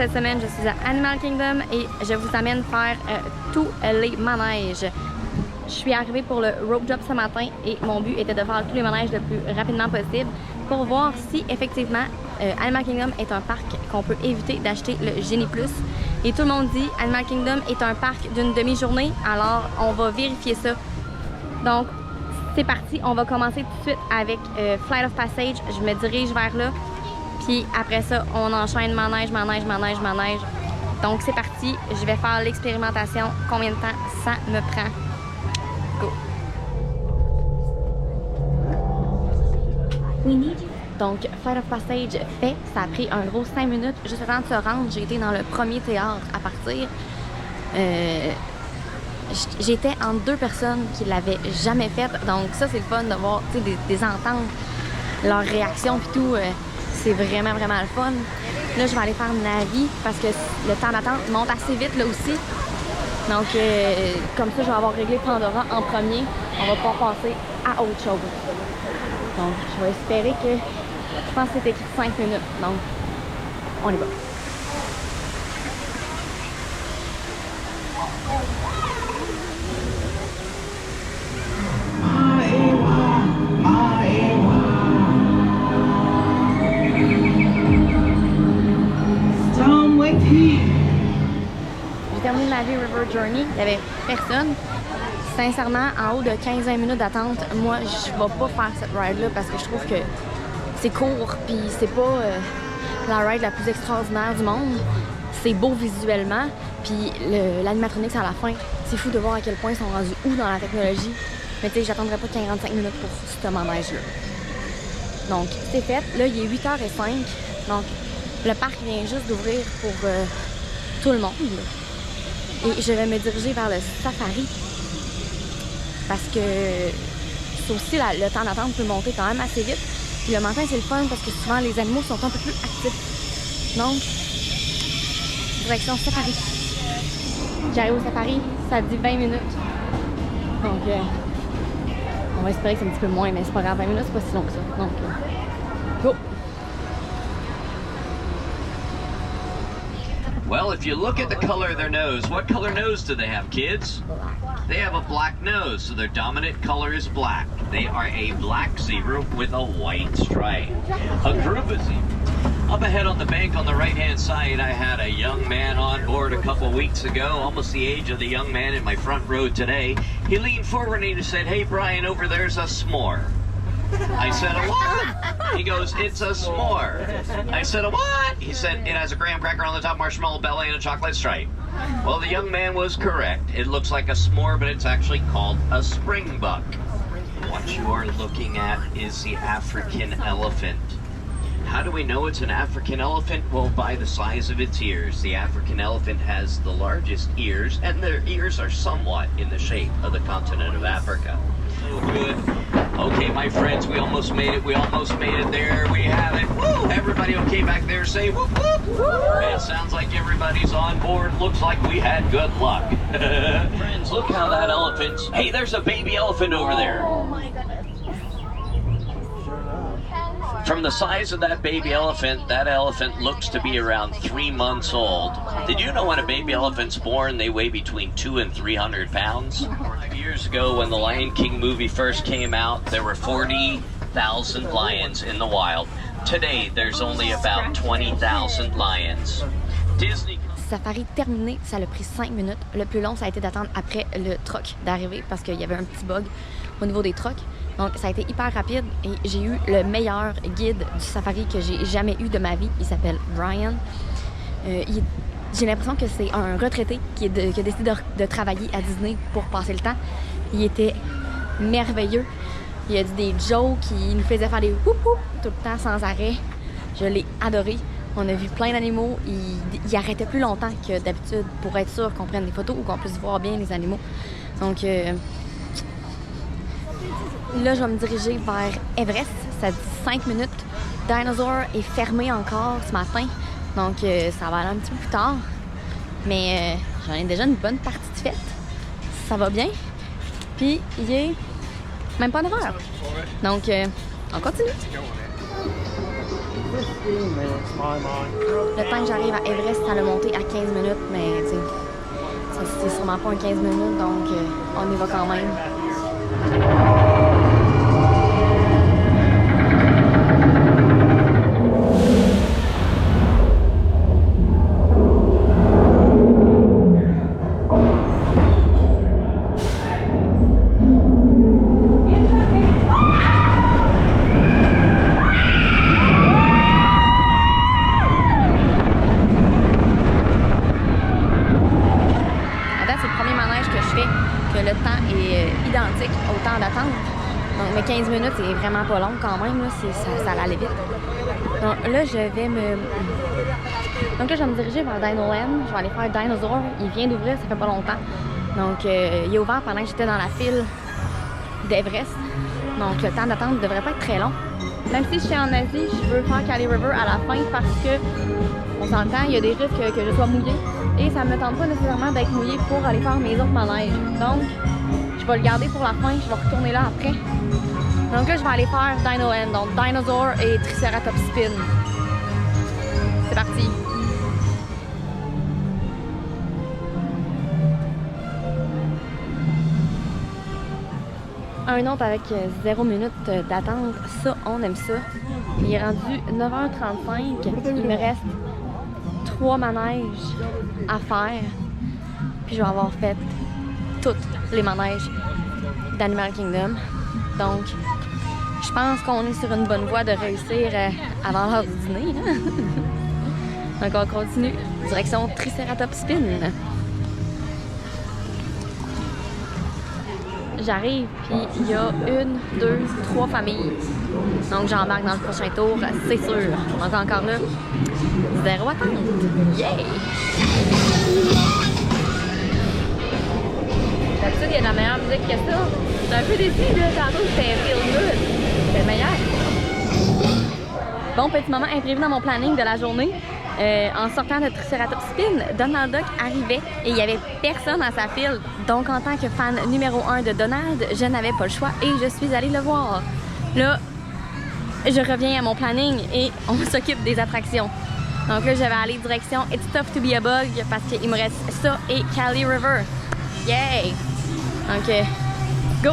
Cette semaine, je suis à Animal Kingdom et je vous amène faire tous les manèges. Je suis arrivée pour le rope drop ce matin et mon but était de faire tous les manèges le plus rapidement possible pour voir si effectivement Animal Kingdom est un parc qu'on peut éviter d'acheter le Genie Plus. Et tout le monde dit Animal Kingdom est un parc d'une demi-journée, alors on va vérifier ça. Donc c'est parti, on va commencer tout de suite avec Flight of Passage. Je me dirige vers là, puis après ça on enchaîne manège, manège, manège, manège. Donc c'est parti, je vais faire l'expérimentation. Combien de temps ça me prend? Go! Donc, Flight of Passage fait, ça a pris un gros 5 minutes juste avant de se rendre. J'ai été dans le premier théâtre à partir. J'étais entre deux personnes qui l'avaient jamais fait. Donc ça, c'est le fun de voir, des entendre leurs réactions et tout. C'est vraiment, vraiment le fun. Là, je vais aller faire Navi parce que le temps d'attente monte assez vite là aussi. Donc, comme ça, je vais avoir réglé Pandora en premier. On va pouvoir passer à autre chose. Donc, je vais espérer que... Je pense que c'est écrit 5 minutes. Donc, on y va. J'ai terminé ma vie River Journey. Il n'y avait personne. Sincèrement, en haut de 15-20 minutes d'attente, moi, je vais pas faire cette ride-là parce que je trouve que c'est court, puis c'est pas la ride la plus extraordinaire du monde. C'est beau visuellement, puis l'animatronics à la fin, c'est fou de voir à quel point ils sont rendus où dans la technologie. Mais tu sais, j'attendrai pas 45 minutes pour ce manège-là. Donc, c'est fait. Là, il est 8h05, donc le parc vient juste d'ouvrir pour tout le monde. Et je vais me diriger vers le safari. Parce que c'est aussi le temps d'attente peut monter quand même assez vite. Puis le matin, c'est le fun parce que souvent les animaux sont un peu plus actifs. Donc, direction safari. J'arrive au safari, ça dit 20 minutes. Donc, on va espérer que c'est un petit peu moins, mais c'est pas grave, 20 minutes, c'est pas si long que ça. Donc, go! Well, if you look at the color of their nose, what color nose do they have, kids? They have a black nose, so their dominant color is black. They are a black zebra with a white stripe. A group of zebras. Up ahead on the bank on the right-hand side, I had a young man on board a couple weeks ago, almost the age of the young man in my front row today. He leaned forward and he said, "Hey, Brian, over there's a s'more." I said, "A what?" He goes, "It's a s'more." I said, "A what?" He said, "It has a graham cracker on the top, marshmallow belly, and a chocolate stripe." Well, the young man was correct. It looks like a s'more, but it's actually called a springbuck. What you are looking at is the African elephant. How do we know it's an African elephant? Well, by the size of its ears. The African elephant has the largest ears, and their ears are somewhat in the shape of the continent of Africa. Good. Okay, my friends, we almost made it. We almost made it. There we have it. Woo! Everybody okay back there? Say whoop, whoop. Woo! It sounds like everybody's on board. Looks like we had good luck. Friends, look how that elephant's... Hey, there's a baby elephant over there. Oh my goodness. From the size of that elephant looks to be around 3 months old. Did you know when a baby elephant's born, they weigh between 200 and 300 pounds? 5 years ago, when the Lion King movie first came out, there were 40,000 lions in the wild. Today, there's only about 20,000 lions. Disney... Safari terminé, ça a pris 5 minutes. Le plus long, ça a été d'attendre après le truck d'arriver parce qu'il y avait un petit bug au niveau des trucks. Donc, ça a été hyper rapide et j'ai eu le meilleur guide du safari que j'ai jamais eu de ma vie. Il s'appelle Brian. J'ai l'impression que c'est un retraité qui a décidé de travailler à Disney pour passer le temps. Il était merveilleux. Il a dit des jokes, il nous faisait faire des whoop whoop tout le temps sans arrêt. Je l'ai adoré. On a vu plein d'animaux. Il arrêtait plus longtemps que d'habitude pour être sûr qu'on prenne des photos ou qu'on puisse voir bien les animaux. Donc, là, je vais me diriger vers Everest. Ça dit 5 minutes. Dinosaur est fermé encore ce matin. Donc, ça va aller un petit peu plus tard. Mais j'en ai déjà une bonne partie de faite. Ça va bien. Puis, il est même pas 9 heures. Donc, on continue. Le temps que j'arrive à Everest, ça l'a monté à 15 minutes, mais tu sais, c'est sûrement pas un 15 minutes, donc on y va quand même. Identique au temps d'attente. Donc, mais 15 minutes, c'est vraiment pas long quand même. Là, ça allait vite. Donc là, je vais me diriger vers Dinoland. Je vais aller faire Dinosaur. Il vient d'ouvrir, ça fait pas longtemps. Donc, il est ouvert pendant que j'étais dans la file d'Everest. Donc, le temps d'attente ne devrait pas être très long. Même si je suis en Asie, je veux faire Kali River à la fin parce que, on s'entend, il y a des risques que je sois mouillée. Et ça me tente pas nécessairement d'être mouillée pour aller faire mes autres manèges. Donc, je vais le garder pour la fin, je vais retourner là après. Donc là, je vais aller faire Dinoland, donc Dinosaur et Triceratops Spin. C'est parti! Un autre avec 0 minutes d'attente, ça, on aime ça. Il est rendu 9h35, il me reste 3 manèges à faire. Puis je vais avoir fait tous les manèges d'Animal Kingdom. Donc, je pense qu'on est sur une bonne voie de réussir avant l'heure du dîner. Donc, on continue. Direction Triceratops Spin. J'arrive, puis il y a 1, 2, 3 familles. Donc, j'embarque dans le prochain tour, c'est sûr. Donc, encore là, 0 attente. Yeah! D'habitude, il y a de la meilleure musique que ça. J'étais un peu déçue, là. Tantôt, c'était Feel Good. C'était meilleur. Bon, petit moment imprévu dans mon planning de la journée. En sortant de Triceratops Spin, Donald Duck arrivait et il n'y avait personne à sa file. Donc, en tant que fan numéro 1 de Donald, je n'avais pas le choix et je suis allée le voir. Là, je reviens à mon planning et on s'occupe des attractions. Donc là, je vais aller direction It's Tough to be a Bug parce qu'il me reste ça et Kali River. Yay! Donc, go!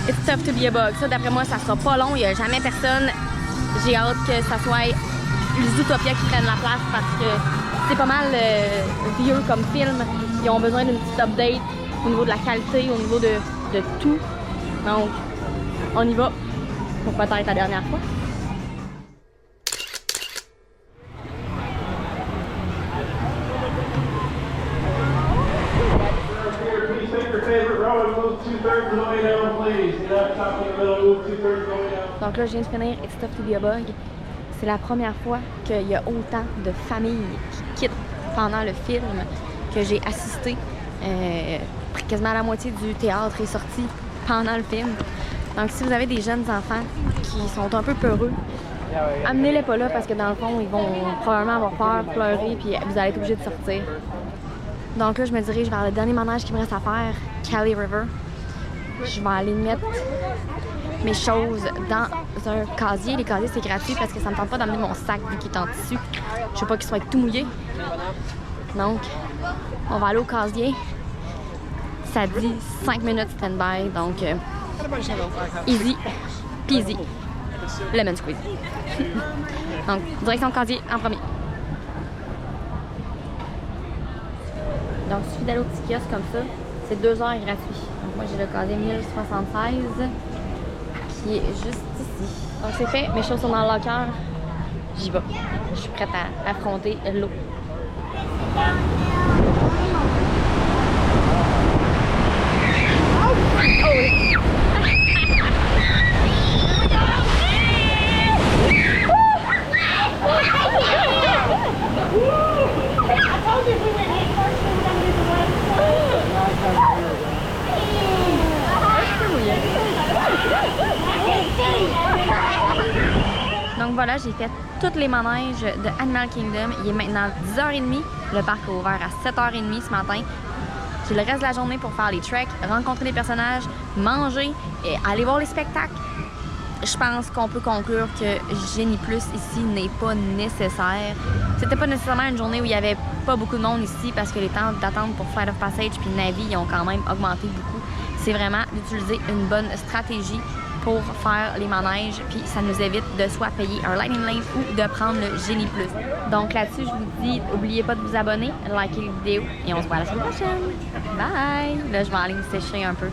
It's Tough to be a Bug. Ça, d'après moi, ça sera pas long. Il n'y a jamais personne. J'ai hâte que ça soit les Zootopia qui prennent la place parce que c'est pas mal vieux comme film. Ils ont besoin d'une petite update au niveau de la qualité, au niveau de tout. Donc, on y va pour peut-être la dernière fois. Donc là, je viens de finir It's Tough to be a Bug. C'est la première fois qu'il y a autant de familles qui quittent pendant le film que j'ai assisté. Quasiment la moitié du théâtre est sorti pendant le film. Donc si vous avez des jeunes enfants qui sont un peu peureux, amenez-les pas là parce que dans le fond, ils vont probablement avoir peur, pleurer, puis vous allez être obligés de sortir. Donc là, je me dirige vers le dernier manège qui me reste à faire, Kali River. Je vais aller mettre mes choses dans un casier. Les casiers, c'est gratuit parce que ça me tente pas d'amener mon sac vu qu'il est en tissu. Je veux pas qu'il soit tout mouillé. Donc, on va aller au casier. Ça dit 5 minutes stand-by, donc easy peasy lemon squeeze. Donc, direction casier en premier. Donc, il suffit d'aller au petit kiosque comme ça. C'est 2 heures gratuit. Donc, moi, j'ai le casier 1076 qui est juste ici. Donc, c'est fait. Mes choses sont dans le locker. J'y vais. Je suis prête à affronter l'eau. Donc voilà, j'ai fait tous les manèges de Animal Kingdom. Il est maintenant 10h30. Le parc est ouvert à 7h30 ce matin. J'ai le reste de la journée pour faire les treks, rencontrer les personnages, manger et aller voir les spectacles. je pense qu'on peut conclure que Génie Plus ici n'est pas nécessaire. C'était pas nécessairement une journée où il y avait pas beaucoup de monde ici parce que les temps d'attente pour Flight of Passage puis Navi ils ont quand même augmenté beaucoup. C'est vraiment d'utiliser une bonne stratégie pour faire les manèges, puis ça nous évite de soit payer un Lightning Lane ou de prendre le Génie Plus. Donc là-dessus, je vous dis, n'oubliez pas de vous abonner, liker les vidéos, et on se voit la semaine prochaine. Bye! Là, je vais aller me sécher un peu.